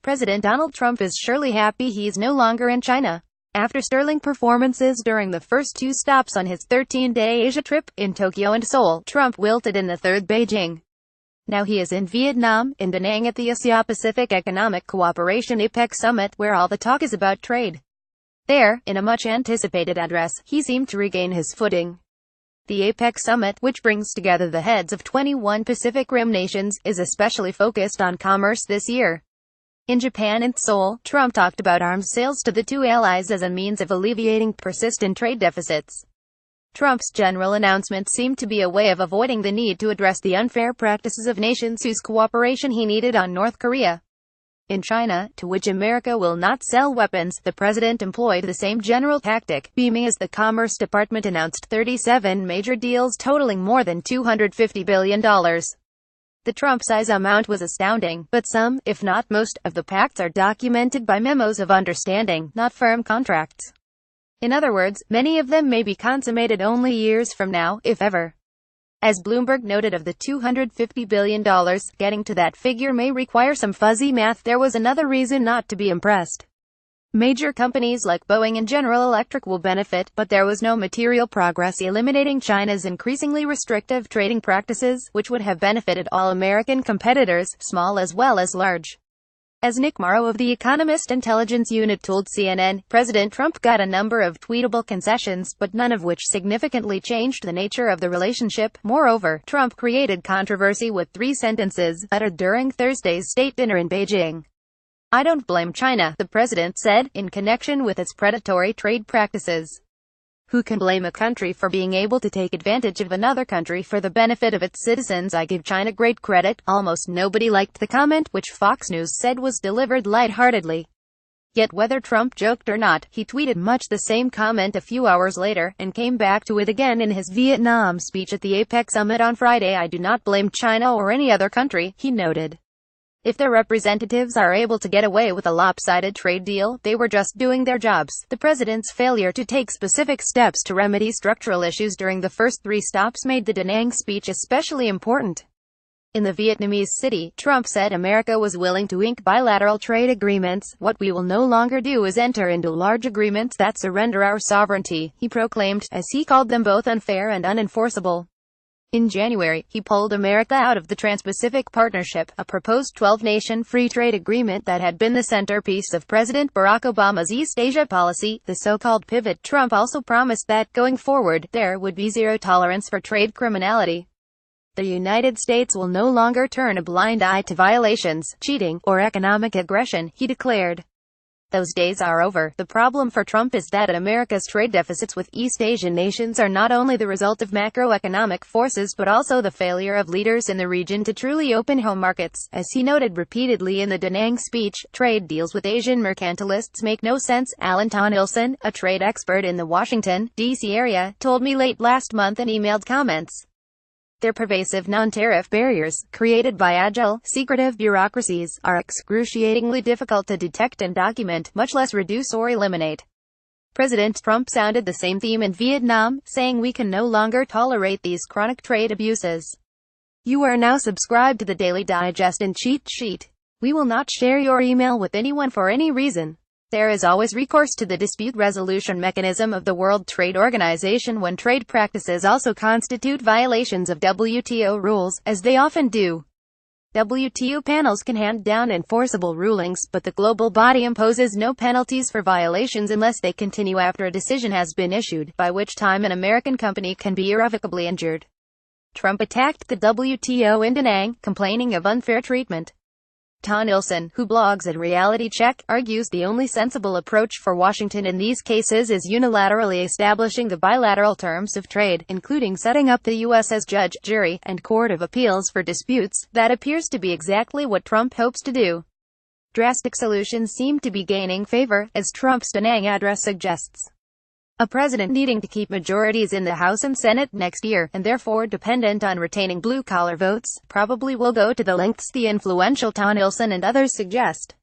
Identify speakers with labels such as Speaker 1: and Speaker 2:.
Speaker 1: President Donald Trump is surely happy he's no longer in China. After sterling performances during the first two stops on his 13-day Asia trip, in Tokyo and Seoul, Trump wilted in the third Beijing. Now he is in Vietnam, in Da Nang at the Asia-Pacific Economic Cooperation APEC Summit, where all the talk is about trade. There, in a much-anticipated address, he seemed to regain his footing. The APEC Summit, which brings together the heads of 21 Pacific Rim nations, is especially focused on commerce this year. In Japan and Seoul, Trump talked about arms sales to the two allies as a means of alleviating persistent trade deficits. Trump's general announcement seemed to be a way of avoiding the need to address the unfair practices of nations whose cooperation he needed on North Korea. In China, to which America will not sell weapons, the president employed the same general tactic, beaming as the Commerce Department announced 37 major deals totaling more than $250 billion. The Trump size amount was astounding, but some, if not most, of the pacts are documented by memos of understanding, not firm contracts. In other words, many of them may be consummated only years from now, if ever. As Bloomberg noted, of the $250 billion, getting to that figure may require some fuzzy math. There was another reason not to be impressed. Major companies like Boeing and General Electric will benefit, but there was no material progress eliminating China's increasingly restrictive trading practices, which would have benefited all American competitors, small as well as large. As Nick Morrow of The Economist Intelligence Unit told CNN, President Trump got a number of tweetable concessions, but none of which significantly changed the nature of the relationship. Moreover, Trump created controversy with 3 sentences, uttered during Thursday's state dinner in Beijing. "I don't blame China," the president said, in connection with its predatory trade practices. "Who can blame a country for being able to take advantage of another country for the benefit of its citizens? I give China great credit." Almost nobody liked the comment, which Fox News said was delivered lightheartedly. Yet whether Trump joked or not, he tweeted much the same comment a few hours later, and came back to it again in his Vietnam speech at the APEC Summit on Friday. "I do not blame China or any other country," he noted. "If their representatives are able to get away with a lopsided trade deal, they were just doing their jobs." The president's failure to take specific steps to remedy structural issues during the first 3 stops made the Da Nang speech especially important. In the Vietnamese city, Trump said America was willing to ink bilateral trade agreements. "What we will no longer do is enter into large agreements that surrender our sovereignty," he proclaimed, as he called them both unfair and unenforceable. In January, he pulled America out of the Trans-Pacific Partnership, a proposed 12-nation free trade agreement that had been the centerpiece of President Barack Obama's East Asia policy, the so-called pivot. Trump also promised that, going forward, there would be zero tolerance for trade criminality. The United States will no longer turn a blind eye to violations, cheating, or economic aggression, he declared. Those days are over. The problem for Trump is that America's trade deficits with East Asian nations are not only the result of macroeconomic forces but also the failure of leaders in the region to truly open home markets. As he noted repeatedly in the Da Nang speech, trade deals with Asian mercantilists make no sense. Alan Tonilson, a trade expert in the Washington, D.C. area, told me late last month in emailed comments. Their pervasive non-tariff barriers, created by agile, secretive bureaucracies, are excruciatingly difficult to detect and document, much less reduce or eliminate. President Trump sounded the same theme in Vietnam, saying we can no longer tolerate these chronic trade abuses. You are now subscribed to the Daily Digest and Cheat Sheet. We will not share your email with anyone for any reason. There is always recourse to the dispute resolution mechanism of the World Trade Organization when trade practices also constitute violations of WTO rules, as they often do. WTO panels can hand down enforceable rulings, but the global body imposes no penalties for violations unless they continue after a decision has been issued, by which time an American company can be irrevocably injured. Trump attacked the WTO in Da Nang, complaining of unfair treatment. Tonilson, who blogs at Reality Check, argues the only sensible approach for Washington in these cases is unilaterally establishing the bilateral terms of trade, including setting up the U.S. as judge, jury, and court of appeals for disputes. That appears to be exactly what Trump hopes to do. Drastic solutions seem to be gaining favor, as Trump's Da Nang address suggests. A president needing to keep majorities in the House and Senate next year, and therefore dependent on retaining blue-collar votes, probably will go to the lengths the influential Tonilson and others suggest.